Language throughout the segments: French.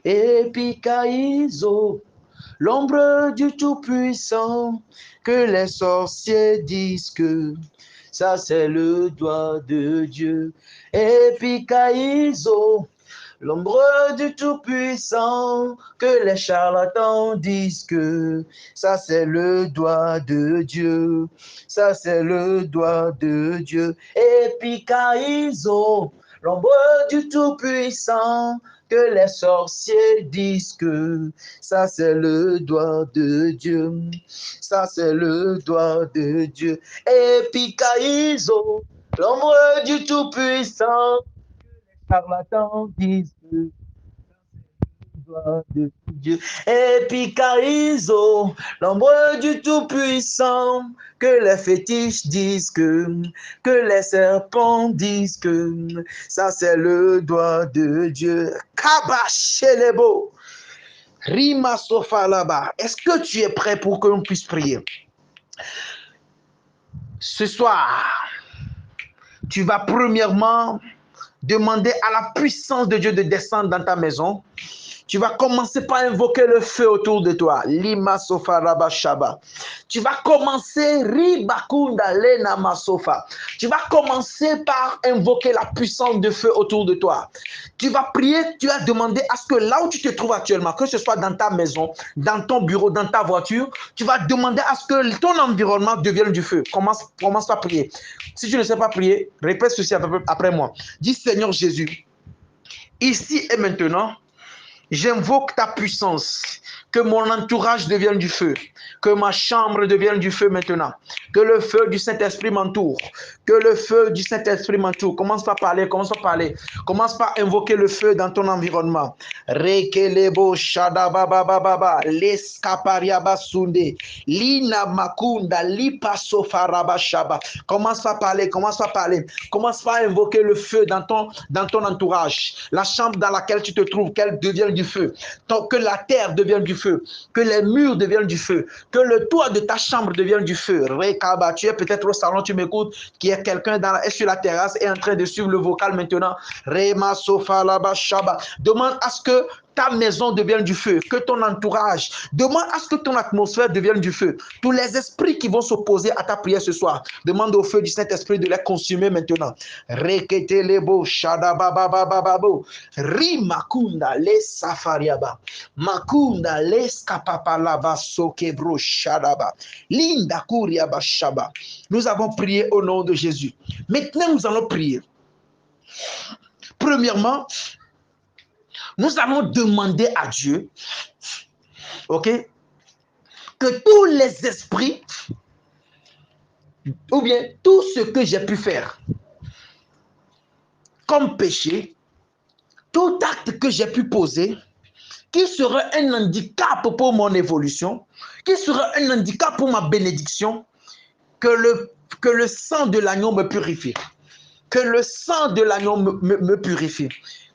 Epikaïzo, l'ombre du Tout-Puissant, que les sorciers disent que ça c'est le doigt de Dieu. Epikaïzo, l'ombre du Tout-Puissant, que les charlatans disent que ça c'est le doigt de Dieu, ça c'est le doigt de Dieu. Epikaïzo, l'ombre du Tout-Puissant, que les sorciers disent que ça c'est le doigt de Dieu, ça c'est le doigt de Dieu. Epikaïzo, l'ombre du Tout-Puissant, charlatans disent que doigt de Dieu. Epikaïzo, l'ombre du Tout-Puissant, que les fétiches disent que les serpents disent que ça c'est le doigt de Dieu. Kabachelebo, Rima Sofa là-bas. Est-ce que tu es prêt pour que l'on puisse prier? Ce soir, tu vas premièrement demander à la puissance de Dieu de descendre dans ta maison. Tu vas commencer par invoquer le feu autour de toi. Lima sofa raba shaba. Tu vas commencer ribakunda lena masofa. Tu vas commencer par invoquer la puissance de feu autour de toi. Tu vas prier, tu vas demander à ce que là où tu te trouves actuellement, que ce soit dans ta maison, dans ton bureau, dans ta voiture, tu vas demander à ce que ton environnement devienne du feu. Commence par prier. Si tu ne sais pas prier, répète ceci après moi. Dis Seigneur Jésus, ici et maintenant, j'invoque ta puissance, que mon entourage devienne du feu, que ma chambre devienne du feu maintenant, que le feu du Saint-Esprit m'entoure, que le feu du Saint-Esprit m'entoure. Commence par parler, commence par invoquer le feu dans ton environnement. Rekelebo shadababababa, leskapariaba sunde, lina makunda, lipa sofaraba shaba. Commence par parler, commence par invoquer le feu dans ton entourage, la chambre dans laquelle tu te trouves, qu'elle devienne du feu, que la terre devienne du feu, que les murs deviennent du feu, que le toit de ta chambre devienne du feu. Rekaba, tu es peut-être au salon, tu m'écoutes, qui est quelqu'un sur la terrasse et en train de suivre le vocal maintenant. Rema sofa laba shaba. Demande à ce que ta maison devienne du feu, que ton entourage, demande à ce que ton atmosphère devienne du feu. Tous les esprits qui vont s'opposer à ta prière ce soir, demande au feu du Saint-Esprit de les consumer maintenant. Rekete lebo shadabababababo, rimakunda les safariaba, makunda les kapapalaba sokebro shadaba, linda kuriaba shaba. Nous avons prié au nom de Jésus. Maintenant, nous allons prier. Premièrement, nous allons demander à Dieu, ok, que tous les esprits, ou bien tout ce que j'ai pu faire comme péché, tout acte que j'ai pu poser, qui serait un handicap pour mon évolution, qui serait un handicap pour ma bénédiction, que le sang de l'agneau me purifie. Que le sang de l'agneau me purifie.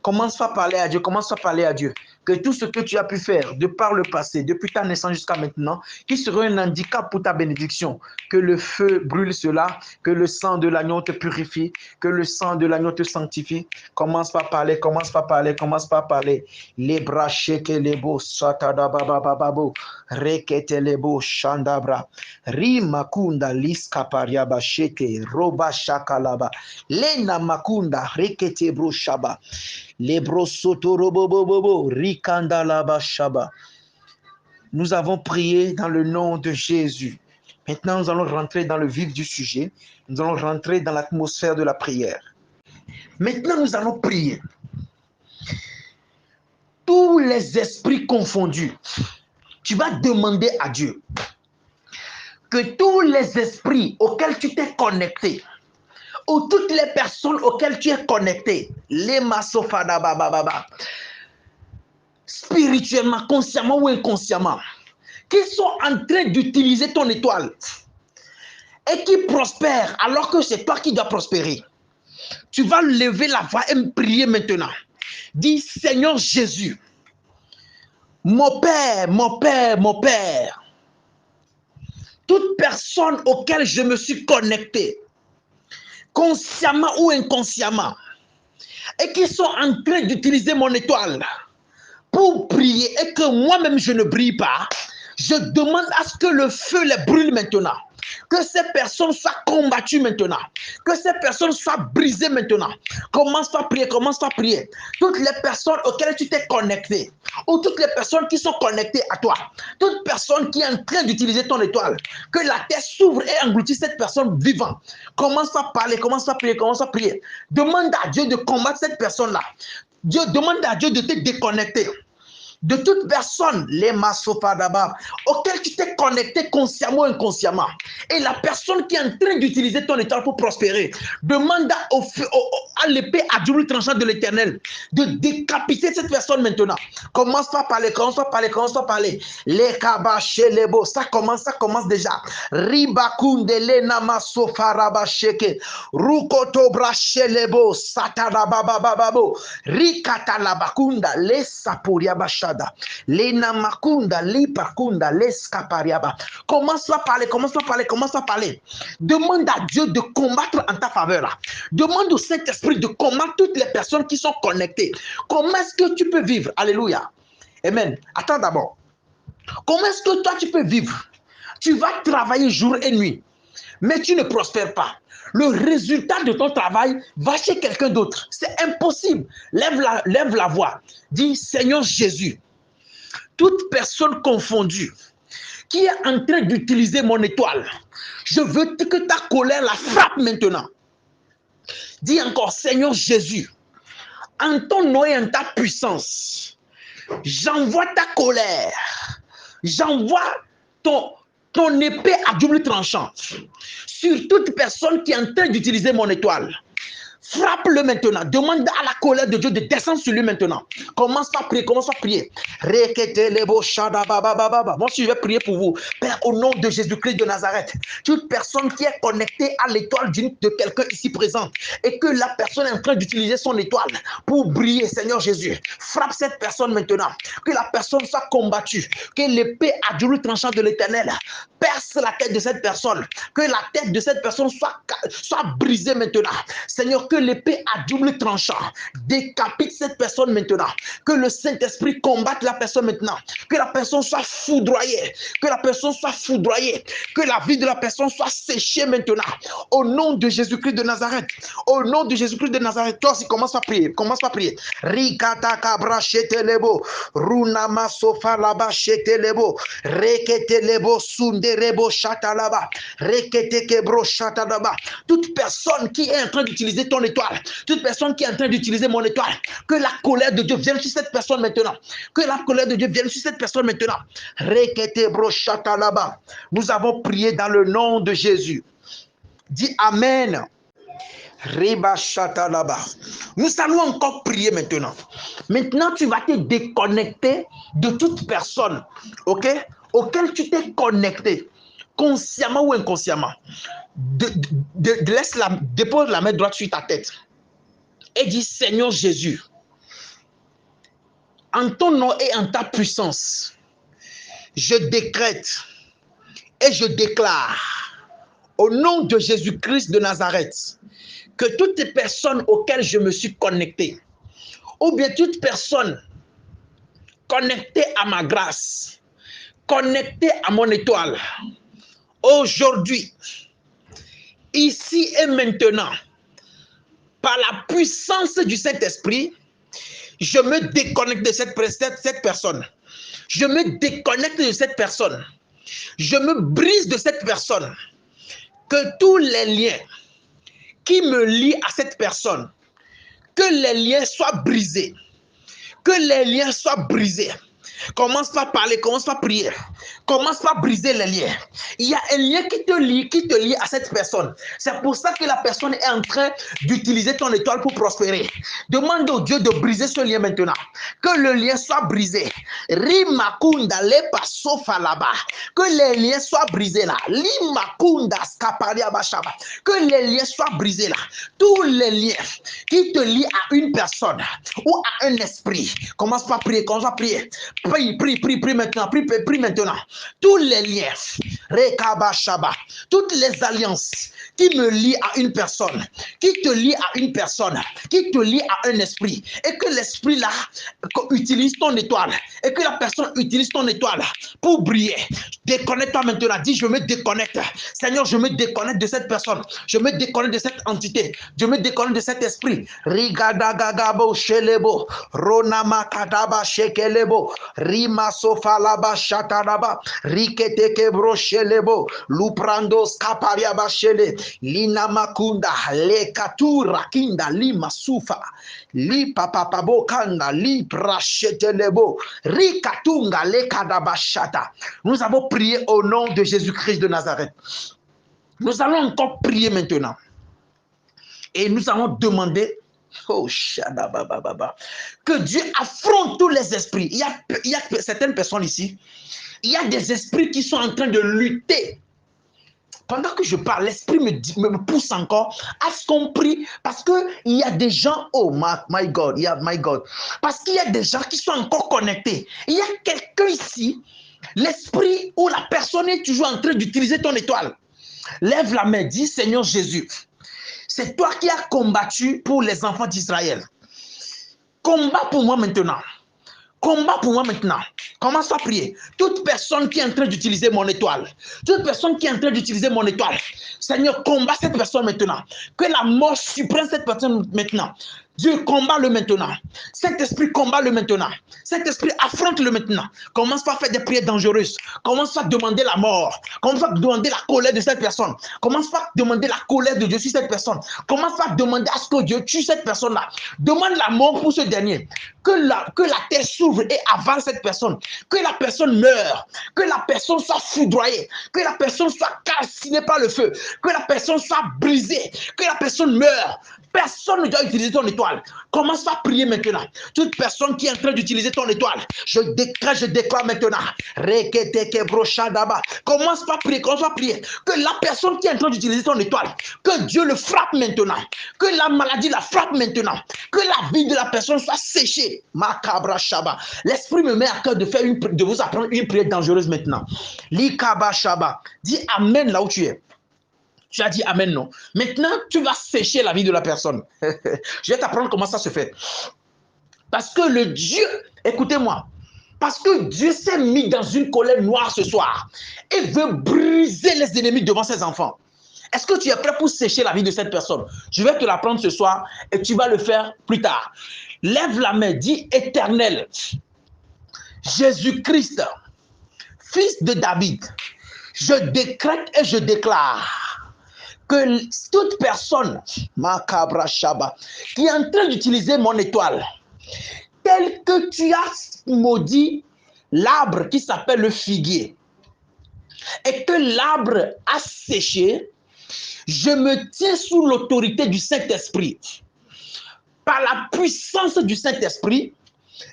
Commence à parler à Dieu, commence à parler à Dieu. Que tout ce que tu as pu faire de par le passé, depuis ta naissance jusqu'à maintenant, qui serait un handicap pour ta bénédiction, que le feu brûle cela, que le sang de l'agneau te purifie, que le sang de l'agneau te sanctifie. Commence par parler, commence par parler, commence par parler. Les bras sheke les beaux, satada baba bababo, rekete les beaux, chandabra, rimakunda liskaparia bashete, roba shakalaba, lena makunda, rekete bro shaba. Nous avons prié dans le nom de Jésus. Maintenant, nous allons rentrer dans le vif du sujet. Nous allons rentrer dans l'atmosphère de la prière. Maintenant, nous allons prier. Tous les esprits confondus, tu vas demander à Dieu que tous les esprits auxquels tu t'es connecté, ou toutes les personnes auxquelles tu es connecté, les masofada bababa, spirituellement, consciemment ou inconsciemment, qui sont en train d'utiliser ton étoile et qui prospèrent alors que c'est toi qui dois prospérer. Tu vas lever la voix et me prier maintenant. Dis Seigneur Jésus, mon Père, mon Père, mon Père, toute personne auquel je me suis connecté, consciemment ou inconsciemment, et qui sont en train d'utiliser mon étoile pour prier et que moi-même je ne brille pas, je demande à ce que le feu les brûle maintenant. Que ces personnes soient combattues maintenant. Que ces personnes soient brisées maintenant. Commence par prier, commence par prier. Toutes les personnes auxquelles tu t'es connecté, ou toutes les personnes qui sont connectées à toi, toute personne qui est en train d'utiliser ton étoile, que la terre s'ouvre et engloutit cette personne vivante. Commence par parler, commence par prier, commence par prier. Demande à Dieu de combattre cette personne-là. Dieu demande à Dieu de te déconnecter de toute personne, les massofas d'abord, auquel tu t'es connecté consciemment ou inconsciemment. Et la personne qui est en train d'utiliser ton étoile pour prospérer, demande à l'épée à double tranchant de l'Éternel de décapiter cette personne maintenant. Commence par parler, commence par parler, commence par parler. Les kabaché, les beaux, ça commence déjà. Ribakunde, les namasofa rabasheke, rukoto braché, les beaux, satarababababo, rikata labakunda, les sapuria bachada. Lena makunda, lipakunda, leskapariaba. Commence à parler, commence à parler, commence à parler. Demande à Dieu de combattre en ta faveur. Là. Demande au Saint-Esprit de combattre toutes les personnes qui sont connectées. Comment est-ce que tu peux vivre? Alléluia. Amen. Attends d'abord. Comment est-ce que toi tu peux vivre? Tu vas travailler jour et nuit, mais tu ne prospères pas. Le résultat de ton travail va chez quelqu'un d'autre. C'est impossible. Lève la voix. Dis, Seigneur Jésus, toute personne confondue qui est en train d'utiliser mon étoile, je veux que ta colère la frappe maintenant. Dis encore, Seigneur Jésus, en ton nom et en ta puissance, j'envoie ta colère, j'envoie ton épée à double tranchant sur toute personne qui est en train d'utiliser mon étoile. Frappe-le maintenant. Demande à la colère de Dieu de descendre sur lui maintenant. Commence par prier, commence par prier. Moi, je vais prier pour vous. Père, au nom de Jésus-Christ de Nazareth, toute personne qui est connectée à l'étoile de quelqu'un ici présent et que la personne est en train d'utiliser son étoile pour briller, Seigneur Jésus, frappe cette personne maintenant. Que la personne soit combattue. Que l'épée à double tranchant de l'Éternel perce la tête de cette personne. Que la tête de cette personne soit brisée maintenant. Seigneur, que l'épée à double tranchant décapite cette personne maintenant. Que le Saint-Esprit combatte la personne maintenant. Que la personne soit foudroyée. Que la personne soit foudroyée. Que la vie de la personne soit séchée maintenant. Au nom de Jésus-Christ de Nazareth. Au nom de Jésus-Christ de Nazareth. Toi aussi, commence à prier. Commence à prier. Rikata kabra shetelebo. Runama sofa laba shetelebo. Reketelebo sunderebo shatalaba. Rekete kebro shatalaba. Toute personne qui est en train d'utiliser ton étoile, toute personne qui est en train d'utiliser mon étoile, que la colère de Dieu vienne sur cette personne maintenant. Que la colère de Dieu vienne sur cette personne maintenant. Rekete bro shatalaba. Nous avons prié dans le nom de Jésus. Dis Amen. Nous allons encore prier maintenant. Maintenant, tu vas te déconnecter de toute personne, ok, auquel tu t'es connecté, consciemment ou inconsciemment. Dépose la main droite sur ta tête et dis, Seigneur Jésus, en ton nom et en ta puissance, je décrète et je déclare au nom de Jésus-Christ de Nazareth que toutes les personnes auxquelles je me suis connecté, ou bien toute personne connectée à ma grâce, connectée à mon étoile, aujourd'hui, ici et maintenant, par la puissance du Saint-Esprit, je me déconnecte de cette personne. Je me déconnecte de cette personne. Je me brise de cette personne. Que tous les liens qui me lient à cette personne, que les liens soient brisés. Que les liens soient brisés. Commence par parler, commence par prier. Commence par briser les liens. Il y a un lien qui te lie à cette personne. C'est pour ça que la personne est en train d'utiliser ton étoile pour prospérer. Demande au Dieu de briser ce lien maintenant. Que le lien soit brisé. Rimakunda lepa sofa là-bas. Que les liens soient brisés là. Limakunda skaparia bashaba. Que les liens soient brisés là. Tous les liens qui te lient à une personne ou à un esprit. Commence par prier, commence par prier. Prie maintenant, prie maintenant. maintenant tous les liens, Rekabashaba, toutes les alliances qui me lient à une personne, qui te lie à une personne, qui te lie à un esprit, et que l'esprit là utilise ton étoile, et que la personne utilise ton étoile pour briller. Déconnecte-toi maintenant, dis je me déconnecte. Seigneur, je me déconnecte de cette personne, je me déconnecte de cette entité, je me déconnecte de cet esprit. Rigadagagabo shelebo, Ronamakadaba shekelebo, Rima sofalaba shataraba, Riketekebro shelebo, Luprando scapariaba shele, Lina makunda, Lekatura kinda, Lima sufa, Li papapabo kanda, Li prachetelebo, Rikatunga, Lekadabashata. Nous avons prié au nom de Jésus-Christ de Nazareth. Nous allons encore prier maintenant. Et nous allons demander que Dieu affronte tous les esprits. Il y a certaines personnes ici, il y a des esprits qui sont en train de lutter. Pendant que je parle, l'esprit me pousse encore à ce qu'on prie, parce qu'il y a des gens, oh my God, my God, parce qu'il y a des gens qui sont encore connectés. Il y a quelqu'un ici, l'esprit ou la personne est toujours en train d'utiliser ton étoile. Lève la main, dis Seigneur Jésus, c'est toi qui as combattu pour les enfants d'Israël. Combat pour moi maintenant. Combat pour moi maintenant. Commence à prier. Toute personne qui est en train d'utiliser mon étoile, toute personne qui est en train d'utiliser mon étoile, Seigneur, combat cette personne maintenant. Que la mort supprime cette personne maintenant. Dieu, combat-le maintenant. Cet esprit, combat-le maintenant. Cet esprit, affronte-le maintenant. Commence pas à faire des prières dangereuses. Commence pas à demander la mort. Commence pas à demander la colère de cette personne. Commence pas à demander la colère de Dieu sur cette personne. Commence pas à demander à ce que Dieu tue cette personne-là. Demande la mort pour ce dernier. Que la terre s'ouvre et avale cette personne. Que la personne meure. Que la personne soit foudroyée. Que la personne soit calcinée par le feu. Que la personne soit brisée. Que la personne meure. Personne ne doit utiliser ton étoile. Commence à prier maintenant. Toute personne qui est en train d'utiliser ton étoile, je déclare maintenant. Commence à prier, commence à prier. Que la personne qui est en train d'utiliser ton étoile, que Dieu le frappe maintenant. Que la maladie la frappe maintenant. Que la vie de la personne soit séchée. Makabra Shaba. L'esprit me met à cœur de vous apprendre une prière dangereuse maintenant. Likaba Shaba. Dis Amen là où tu es. Tu as dit Amen, non? Maintenant, tu vas sécher la vie de la personne. Je vais t'apprendre comment ça se fait. Parce que le Dieu, écoutez-moi, parce que Dieu s'est mis dans une colère noire ce soir et veut briser les ennemis devant ses enfants. Est-ce que tu es prêt pour sécher la vie de cette personne? Je vais te l'apprendre ce soir et tu vas le faire plus tard. Lève la main, dis Éternel, Jésus-Christ, fils de David, je décrète et je déclare que toute personne, Makabra Shaba, qui est en train d'utiliser mon étoile, tel que tu as maudit l'arbre qui s'appelle le figuier, et que l'arbre a séché, je me tiens sous l'autorité du Saint-Esprit. Par la puissance du Saint-Esprit,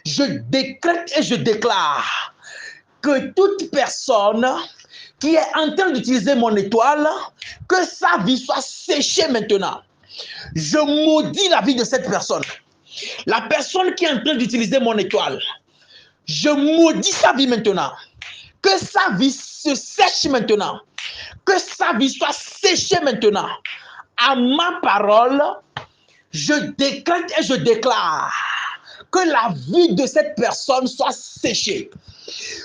je décrète et je déclare que toute personne qui est en train d'utiliser mon étoile, que sa vie soit séchée maintenant. Je maudis la vie de cette personne. La personne qui est en train d'utiliser mon étoile, je maudis sa vie maintenant. Que sa vie se sèche maintenant. Que sa vie soit séchée maintenant. À ma parole, je décrète et je déclare que la vie de cette personne soit séchée.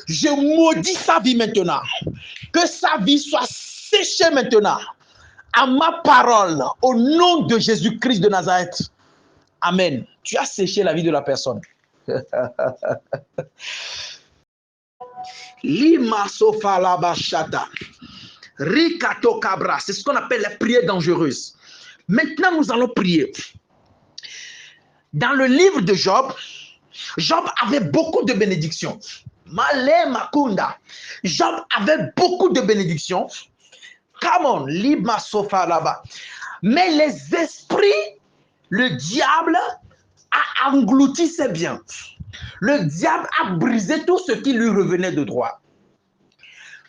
Je maudis sa vie maintenant. Que sa vie soit séchée maintenant. À ma parole, au nom de Jésus-Christ de Nazareth. Amen. Tu as séché la vie de la personne. Lima sofa la bachata. Rikato cabra. C'est ce qu'on appelle les prières dangereuses. Maintenant, nous allons prier. Dans le livre de Job, Job avait beaucoup de bénédictions. Malé Makunda. Job avait beaucoup de bénédictions. Come on, Lima sofa là-bas. Mais les esprits, le diable a englouti ses biens. Le diable a brisé tout ce qui lui revenait de droit.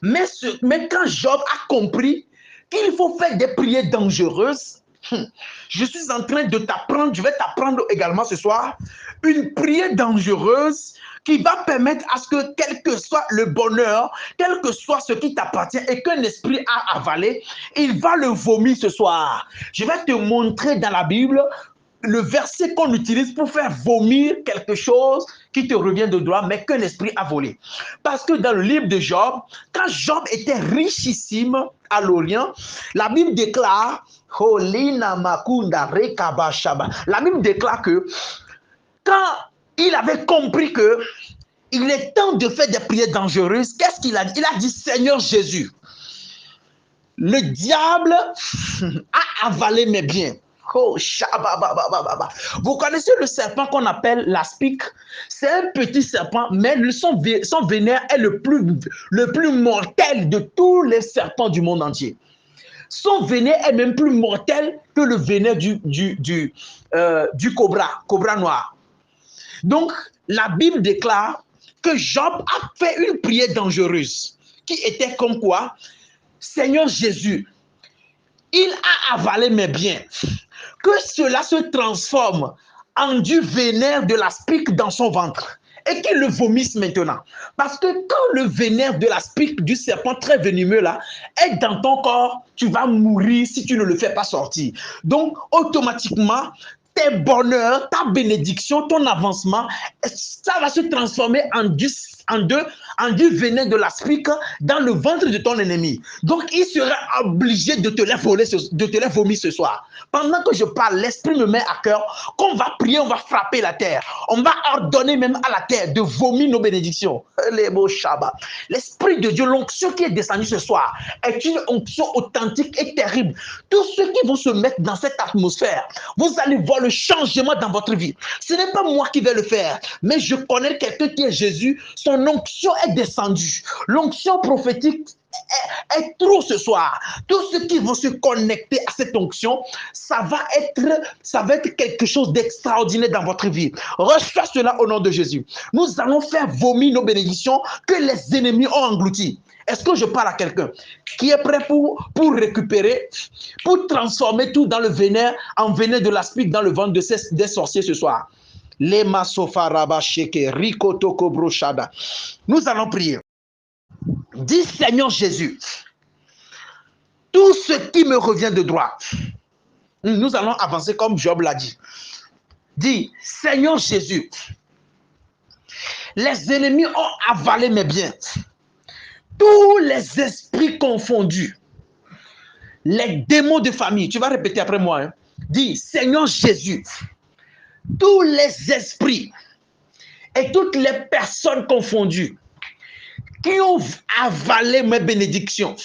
Mais quand Job a compris qu'il faut faire des prières dangereuses, je suis en train de t'apprendre, je vais t'apprendre également ce soir, une prière dangereuse qui va permettre à ce que, quel que soit le bonheur, quel que soit ce qui t'appartient et qu'un esprit a avalé, il va le vomir ce soir. Je vais te montrer dans la Bible le verset qu'on utilise pour faire vomir quelque chose qui te revient de droit, mais qu'un esprit a volé. Parce que dans le livre de Job, quand Job était richissime à l'Orient, la Bible déclare, la Bible déclare que quand il avait compris que il est temps de faire des prières dangereuses, qu'est-ce qu'il a dit? Il a dit, Seigneur Jésus, le diable a avalé mes biens. Oh, vous connaissez le serpent qu'on appelle l'aspic? C'est un petit serpent, mais son vénère est le plus mortel de tous les serpents du monde entier. Son vénère est même plus mortel que le vénère du cobra noir. Donc, la Bible déclare que Job a fait une prière dangereuse qui était comme quoi, Seigneur Jésus, il a avalé mes biens. Que cela se transforme en du vénère de l'aspic dans son ventre et qu'il le vomisse maintenant. Parce que quand le vénère de l'aspic du serpent très venimeux là est dans ton corps, tu vas mourir si tu ne le fais pas sortir. Donc, automatiquement, tes bonheurs, ta bénédiction, ton avancement, ça va se transformer en du venin de l'aspic dans le ventre de ton ennemi. Donc, il sera obligé de te les vomir ce soir. Pendant que je parle, l'esprit me met à cœur qu'on va prier, on va frapper la terre. On va ordonner même à la terre de vomir nos bénédictions. L'esprit de Dieu, l'onction qui est descendue ce soir, est une onction authentique et terrible. Tous ceux qui vont se mettre dans cette atmosphère, vous allez voir le changement dans votre vie. Ce n'est pas moi qui vais le faire, mais je connais quelqu'un qui est Jésus. Son onction est descendue. L'onction prophétique est trop ce soir. Tous ceux qui vont se connecter à cette onction, ça va être quelque chose d'extraordinaire dans votre vie. Reçois cela au nom de Jésus. Nous allons faire vomir nos bénédictions que les ennemis ont englouties. Est-ce que je parle à quelqu'un qui est prêt pour récupérer, pour transformer tout dans le vénère, en vénère de l'aspic dans le ventre des sorciers ce soir? Nous allons prier. Dis, Seigneur Jésus, tout ce qui me revient de droit, nous allons avancer comme Job l'a dit. Dis, Seigneur Jésus, les ennemis ont avalé mes biens. Tous les esprits confondus, les démons de famille, tu vas répéter après moi. Hein. Dis, Seigneur Jésus, tous les esprits et toutes les personnes confondues qui ont avalé mes bénédictions,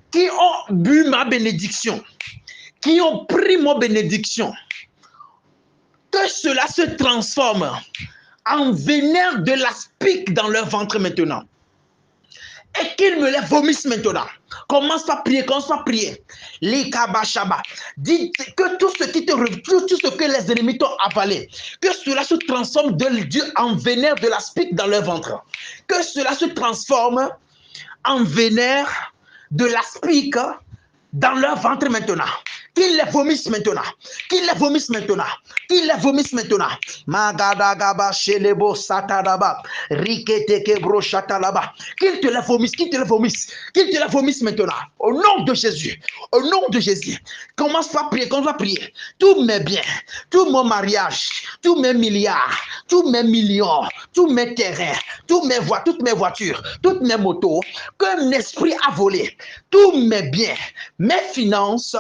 qui ont bu ma bénédiction, qui ont pris ma bénédiction, que cela se transforme en vénère de l'aspic dans leur ventre maintenant. Et qu'ils me les vomissent maintenant. Commence à prier, commence à prier. Dis que tout ce que les ennemis t'ont avalé, que cela se transforme en vénère de l'aspic dans leur ventre. Que cela se transforme en vénère de l'aspic dans leur ventre maintenant. Qu'ils les vomissent maintenant. Qu'ils les vomissent maintenant. Qu'ils les vomissent maintenant. Magadagaba shelebo satadaba. Riketeke brochatalaba. Qu'ils te les vomissent. Qu'ils te les vomissent. Qu'ils te les vomissent maintenant. Au nom de Jésus. Au nom de Jésus. Commence à prier. Commence à prier. Tous mes biens. Tout mon mariage. Tous mes milliards. Tous mes millions. Tous mes terrains. Toutes mes voitures. Toutes mes motos. Qu'un esprit a volé. Tous mes biens. Mes finances.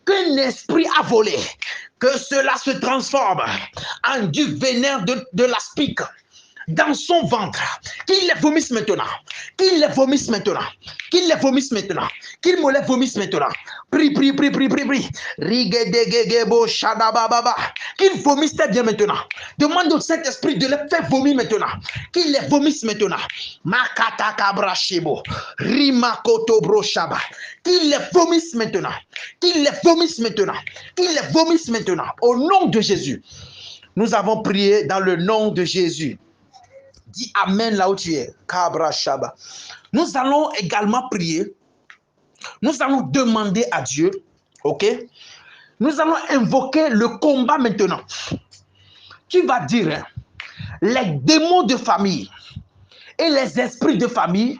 Qu'un esprit a volé, que cela se transforme en du vénère de l'aspic dans son ventre, qu'il les vomisse maintenant, qu'il les vomisse maintenant, qu'il les vomisse maintenant, qu'il me les vomisse maintenant. Prie, prie, prie, prie, prie, prie. Qu'il vomisse tes biens maintenant. Demande au Saint-Esprit de les faire vomir maintenant. Qu'il les vomisse maintenant. Qu'il les vomisse maintenant. Qu'il les vomisse maintenant. Qu'il les vomisse maintenant. Au nom de Jésus. Nous avons prié dans le nom de Jésus. Dis Amen là où tu es. Nous allons également prier. Nous allons demander à Dieu. Ok? Nous allons invoquer le combat maintenant. Tu vas dire, hein, les démons de famille et les esprits de famille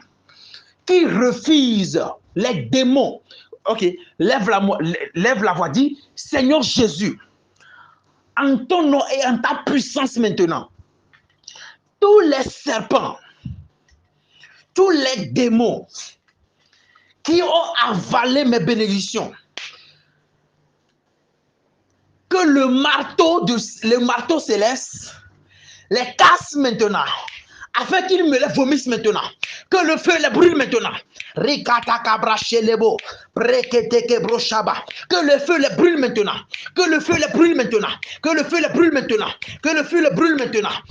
qui refusent, les démons. Ok, lève la voix, dis, Seigneur Jésus, en ton nom et en ta puissance maintenant, tous les serpents, tous les démons qui ont avalé mes bénédictions, que le marteau céleste les casse maintenant, afin qu'ils me les vomissent maintenant, que le feu les brûle maintenant. Que le feu les brûle maintenant, que le feu les brûle maintenant, que le feu les brûle maintenant, que le feu les brûle maintenant.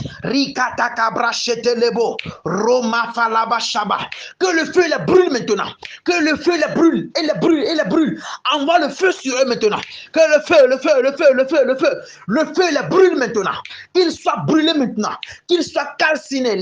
Que le feu les brûle maintenant, que le feu les brûle et les brûle et les brûle. Envoie le feu sur eux maintenant, que le feu les brûle maintenant, qu'ils soient brûlés maintenant, qu'ils soient calcinés.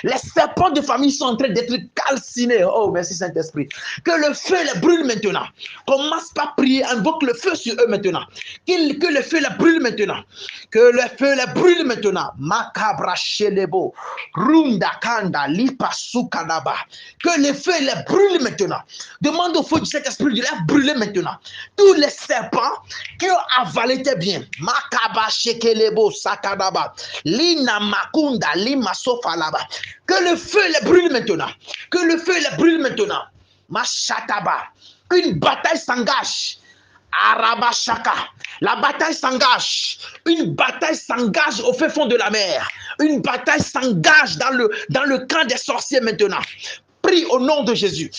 Les serpents de famille sont en train d'être calcinés. Oh, merci Saint-Esprit. Que le feu les brûle maintenant. Commence par prier, invoque le feu sur eux maintenant. Que le feu les brûle maintenant. Que le feu les brûle maintenant. Makabra shelebo, runda kanda, lipa sukadaba. Que le feu les brûle maintenant. Demande au feu du Saint-Esprit de les brûler maintenant. Tous les serpents qui ont avalé tes biens. Makaba shekelebo sakadaba. Lina makunda lima sofalaba. Que le feu les brûle maintenant. Que le feu les brûle maintenant. Machataba. Une bataille s'engage. Arabashaka. La bataille s'engage. Une bataille s'engage au fin fond de la mer. Une bataille s'engage dans le camp des sorciers maintenant. Prie au nom de Jésus.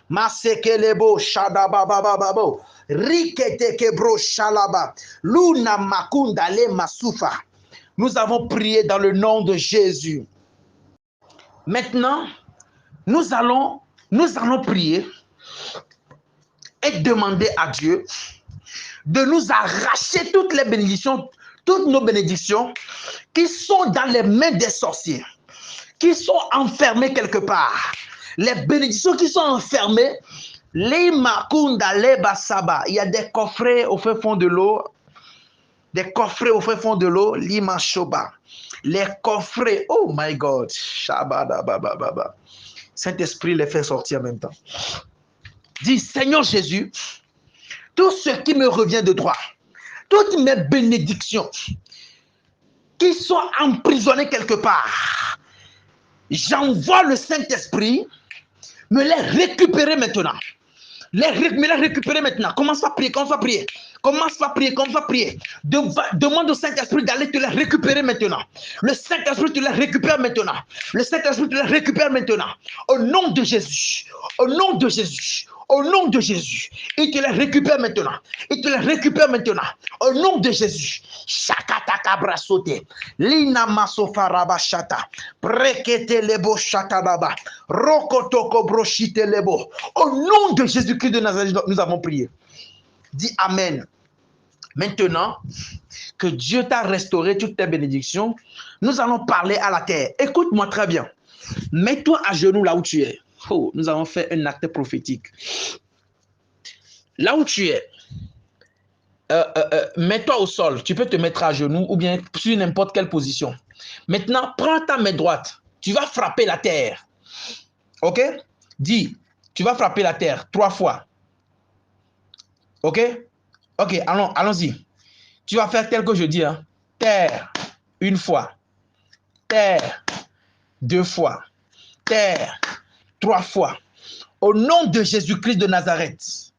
Masekelebo shadababababo. Riketekebro shalaba. Luna makunda le masufa. Nous avons prié dans le nom de Jésus. Maintenant, nous allons prier et demander à Dieu de nous arracher toutes les bénédictions, toutes nos bénédictions qui sont dans les mains des sorciers, qui sont enfermées quelque part. Les bénédictions qui sont enfermées, les makunda, les basaba, il y a des coffrets au fin fond de l'eau. Des coffrets au fin fond de l'eau, lima shoba. Les coffrets, oh my God, shabadabababa. Saint-Esprit les fait sortir en même temps. Dis, Seigneur Jésus, tout ce qui me revient de toi, toutes mes bénédictions qui sont emprisonnées quelque part, j'envoie le Saint-Esprit me les récupérer maintenant. Me les récupérer maintenant. Commence à prier, commence à prier. Commence à prier, commence à prier. Demande au Saint-Esprit d'aller te les récupérer maintenant. Le Saint-Esprit te les récupère maintenant. Le Saint-Esprit te les récupère maintenant. Au nom de Jésus. Au nom de Jésus. Au nom de Jésus. Il te les récupère maintenant. Il te les récupère maintenant. Au nom de Jésus. Shakataka brasote. Lina masofaraba shata. Prekete lebo shataraba. Rokotoko broshite lebo. Au nom de Jésus-Christ de Nazareth, nous avons prié. Dis Amen. Maintenant que Dieu t'a restauré toutes tes bénédictions, nous allons parler à la terre. Écoute-moi très bien. Mets-toi à genoux là où tu es. Oh, nous avons fait un acte prophétique. Là où tu es, mets-toi au sol. Tu peux te mettre à genoux ou bien sur n'importe quelle position. Maintenant, prends ta main droite. Tu vas frapper la terre. Ok? Dis, tu vas frapper la terre 3 fois. Ok? Ok, allons-y. Tu vas faire tel que je dis. Hein. Terre, 1 fois. Terre, 2 fois. Terre, 3 fois. Au nom de Jésus-Christ de Nazareth,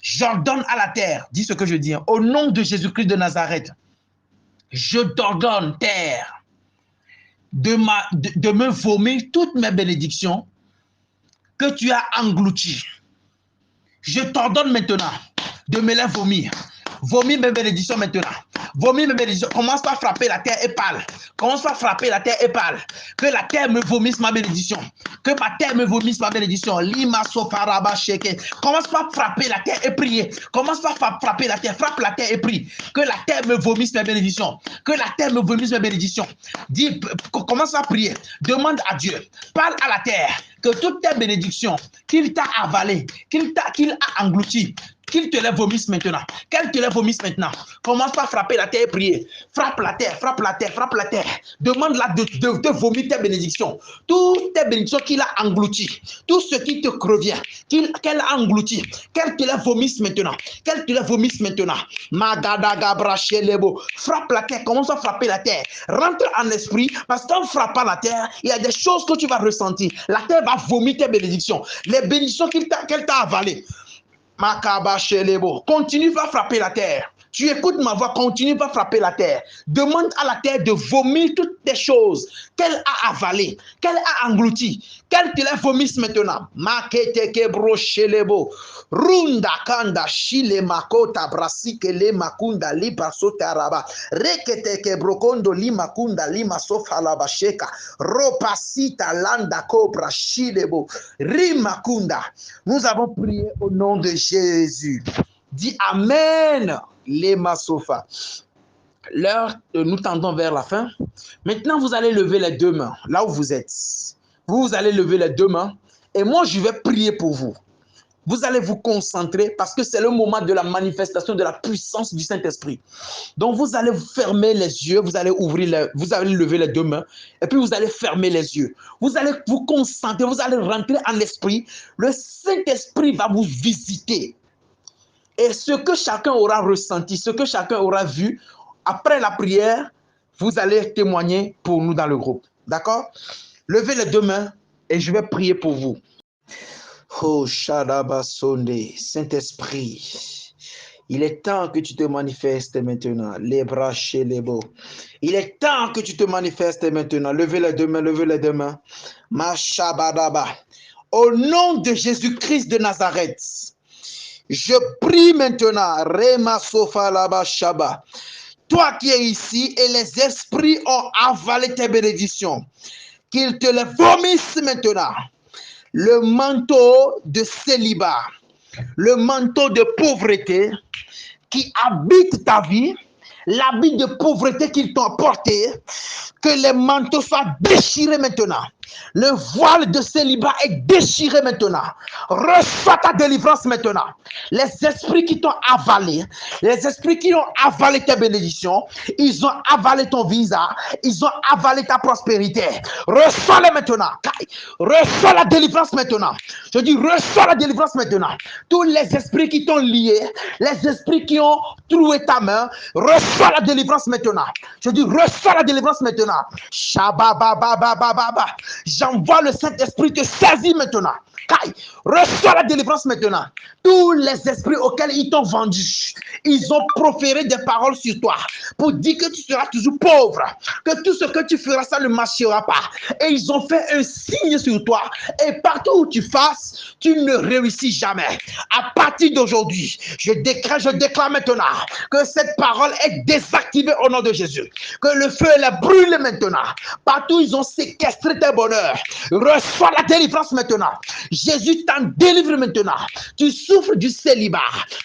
j'ordonne à la terre, dis ce que je dis. Hein. Au nom de Jésus-Christ de Nazareth, je t'ordonne, terre, de me vomir toutes mes bénédictions que tu as englouties. Je t'ordonne maintenant de me les vomir. Vomis mes bénédictions maintenant. Vomis mes bénédictions. Commence par frapper la terre et parle. Commence par frapper la terre et parle. Que la terre me vomisse ma bénédiction. Que ma terre me vomisse ma bénédiction. Lima sofaraba sheke. Commence par frapper la terre et prier. Commence par frapper la terre. Frappe la terre et prie. Que la terre me vomisse mes bénédictions. Que la terre me vomisse mes bénédictions. Dis, commence à prier. Demande à Dieu. Parle à la terre. Que toutes tes bénédictions qu'il t'a avalées, qu'il a englouties, Qu'il te les vomisse maintenant. Qu'elle te les vomisse maintenant. Commence par frapper la terre et prier. Frappe la terre, frappe la terre, frappe la terre. Demande-la de vomir tes bénédictions. Toutes tes bénédictions qu'il a englouties. Tout ce qui te revient. Qu'elle a englouti. Qu'elle te les vomisse maintenant. Qu'elle te les vomisse maintenant. Frappe la terre. Commence à frapper la terre. Rentre en esprit. Parce qu'en frappant la terre, il y a des choses que tu vas ressentir. La terre va vomir tes bénédictions. Les bénédictions qu'elle t'a avalées. Continue à frapper la terre. Tu écoutes ma voix, continue à frapper la terre. Demande à la terre de vomir toutes les choses qu'elle a avalées, qu'elle a englouties, qu'elle te les vomisse maintenant. Maketeke brochelebo. Runda kanda shile makota brasikele makunda liba sotaraba. Reketeke brokondo lima kunda lima sofalaba sheka. Ropasita landa cobra shilebo. Rimakunda. Nous avons prié au nom de Jésus. Dis Amen. Les masofa. L'heure, nous tendons vers la fin. Maintenant, vous allez lever les deux mains, là où vous êtes. Vous allez lever les deux mains et moi, je vais prier pour vous. Vous allez vous concentrer parce que c'est le moment de la manifestation de la puissance du Saint-Esprit. Donc, vous allez fermer les yeux, vous allez vous allez lever les deux mains et puis vous allez fermer les yeux. Vous allez vous concentrer, vous allez rentrer en esprit. Le Saint-Esprit va vous visiter. Et ce que chacun aura ressenti, ce que chacun aura vu, après la prière, vous allez témoigner pour nous dans le groupe. D'accord? Levez les deux mains et je vais prier pour vous. Oh, Shadabasonde, Saint-Esprit, il est temps que tu te manifestes maintenant. Les bras chez les beaux. Il est temps que tu te manifestes maintenant. Levez les deux mains, levez les deux mains. Mashabadaba. Au nom de Jésus-Christ de Nazareth, je prie maintenant, Rema Sofa Laba Shaba. Toi qui es ici et les esprits ont avalé tes bénédictions, qu'ils te les vomissent maintenant. Le manteau de célibat, le manteau de pauvreté qui habite ta vie, l'habit de pauvreté qu'ils t'ont porté, que les manteaux soient déchirés maintenant. Le voile de célibat est déchiré maintenant. Reçois ta délivrance maintenant. Les esprits qui t'ont avalé, les esprits qui ont avalé tes bénédictions, ils ont avalé ton visa, ils ont avalé ta prospérité. Reçois-les maintenant. Reçois la délivrance maintenant. Je dis, reçois la délivrance maintenant. Tous les esprits qui t'ont lié, les esprits qui ont troué ta main, reçois la délivrance maintenant. Je dis, reçois la délivrance maintenant. Shababababababa. J'envoie le Saint-Esprit te saisir maintenant. Reçois la délivrance maintenant. Tous les esprits auxquels ils t'ont vendu, ils ont proféré des paroles sur toi pour dire que tu seras toujours pauvre, que tout ce que tu feras, ça ne marchera pas. Et ils ont fait un signe sur toi. Et partout où tu fasses, tu ne réussis jamais. À partir d'aujourd'hui, je déclare maintenant que cette parole est désactivée au nom de Jésus. Que le feu la brûle maintenant. Partout où ils ont séquestré tes bonheurs, reçois la délivrance maintenant. Jésus t'en délivre maintenant. Tu souffres du célibat,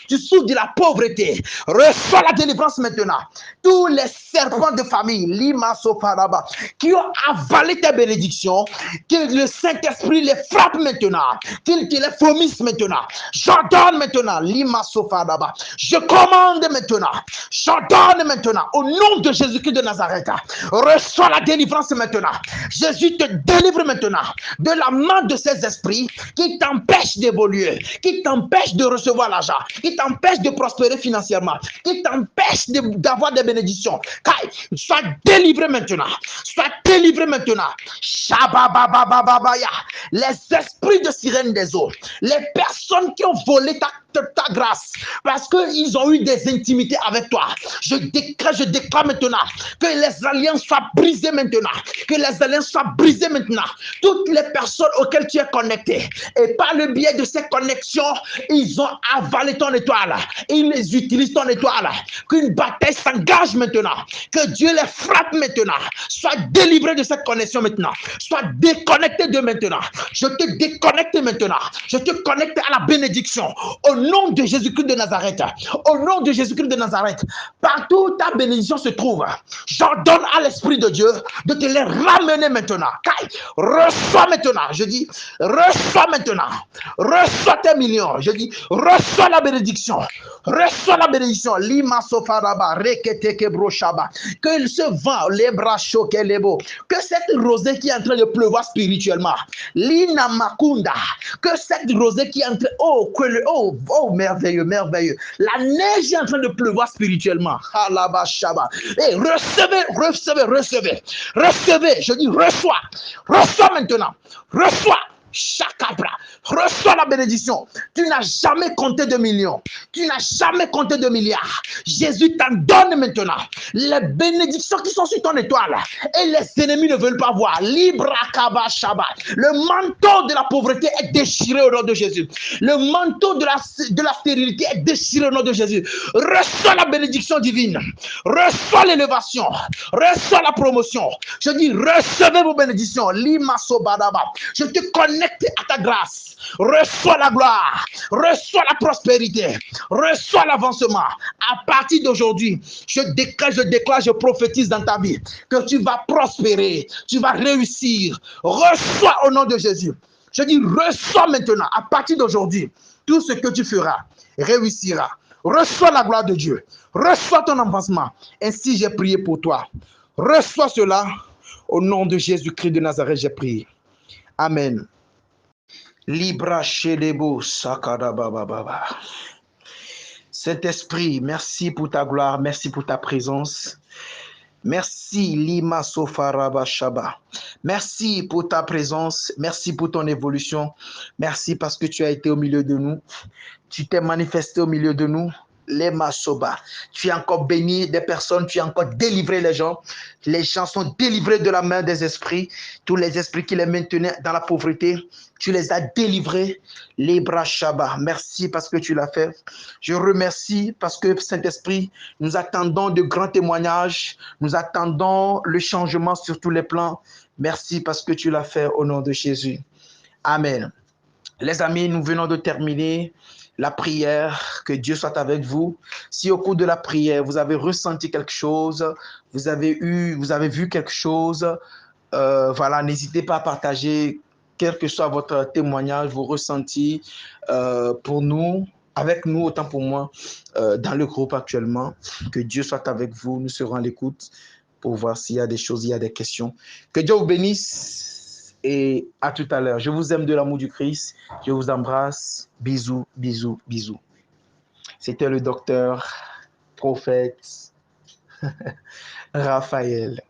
tu souffres de la pauvreté. Reçois la délivrance maintenant. Tous les serpents de famille, Lima Sofaraba, qui ont avalé tes bénédictions, que le Saint-Esprit les frappe maintenant, qu'il te les vomisse maintenant. J'ordonne maintenant, Lima Sofaraba. Je commande maintenant, j'ordonne maintenant, au nom de Jésus-Christ de Nazareth, reçois la délivrance maintenant. Jésus te délivre maintenant de la main de ces esprits qui t'empêchent d'évoluer, qui t'empêchent de recevoir l'argent, qui t'empêchent de prospérer financièrement, qui t'empêchent d'avoir des bénédictions. Sois délivré maintenant. Sois délivré maintenant. Shabababababaya. Les esprits de sirène des eaux, les personnes qui ont volé ta grâce parce qu'ils ont eu des intimités avec toi. Je déclare maintenant que les alliances soient brisées maintenant. Que les alliances soient brisées maintenant. Toutes les personnes auxquelles tu es connecté et par le biais de ces connexions, ils ont avalé ton étoile. Ils utilisent ton étoile. Qu'une bataille s'engage maintenant. Que Dieu les frappe maintenant. Sois délivré de cette connexion maintenant. Sois déconnecté de maintenant. Je te déconnecte maintenant. Je te connecte à la bénédiction. Au nom de Jésus-Christ de Nazareth. Au nom de Jésus-Christ de Nazareth. Partout où ta bénédiction se trouve, j'ordonne à l'Esprit de Dieu de te les ramener maintenant. reçois maintenant. Je dis, reçois maintenant. Reçois tes millions. Je dis, reçois la bénédiction. Reçois la bénédiction. Lima sofaraba, reketeke broshaba. Que ce vent, les bras choqués, les beaux. Que cette rosée qui est en train de pleuvoir spirituellement. Lina makunda. Que cette rosée qui est en train, oh, merveilleux, merveilleux. La neige est en train de pleuvoir spirituellement. Halaba shaba. Et recevez. Je dis, reçois maintenant. Reçois. Chakabra, reçois la bénédiction. Tu n'as jamais compté de millions. Tu n'as jamais compté de milliards. Jésus t'en donne maintenant. Les bénédictions qui sont sur ton étoile. Et les ennemis ne veulent pas voir. Libra kaba shaba. Le manteau de la pauvreté est déchiré au nom de Jésus. Le manteau de la stérilité est déchiré au nom de Jésus. Reçois la bénédiction divine. Reçois l'élévation. Reçois la promotion. Je dis, recevez vos bénédictions. Lima sobadaba. Je te connecte à ta grâce. Reçois la gloire. Reçois la prospérité. Reçois l'avancement. À partir d'aujourd'hui, je déclare, je prophétise dans ta vie que tu vas prospérer. Tu vas réussir. Reçois au nom de Jésus. Je dis, reçois maintenant. À partir d'aujourd'hui, tout ce que tu feras réussira. Reçois la gloire de Dieu. Reçois ton avancement. Ainsi, j'ai prié pour toi. Reçois cela. Au nom de Jésus-Christ de Nazareth, j'ai prié. Amen. Libra Shedebo Sakadabababa. Saint-Esprit, merci pour ta gloire, merci pour ta présence. Merci Lima Sofaraba Shaba. Merci pour ta présence, merci pour ton évolution. Merci parce que tu as été au milieu de nous. Tu t'es manifesté au milieu de nous. Lema Soba. Tu as encore béni des personnes, tu as encore délivré les gens. Les gens sont délivrés de la main des esprits. Tous les esprits qui les maintenaient dans la pauvreté, tu les as délivrés. Libra Shaba. Merci parce que tu l'as fait. Je remercie parce que Saint-Esprit, nous attendons de grands témoignages. Nous attendons le changement sur tous les plans. Merci parce que tu l'as fait au nom de Jésus. Amen. Les amis, nous venons de terminer la prière. Que Dieu soit avec vous. Si au cours de la prière, vous avez ressenti quelque chose, vous avez vu quelque chose, voilà, n'hésitez pas à partager quel que soit votre témoignage, vos ressentis pour nous, avec nous, autant pour moi, dans le groupe actuellement. Que Dieu soit avec vous. Nous serons à l'écoute pour voir s'il y a des choses, il y a des questions. Que Dieu vous bénisse. Et à tout à l'heure. Je vous aime de l'amour du Christ. Je vous embrasse. Bisous, bisous, bisous. C'était le docteur, prophète Raphaël.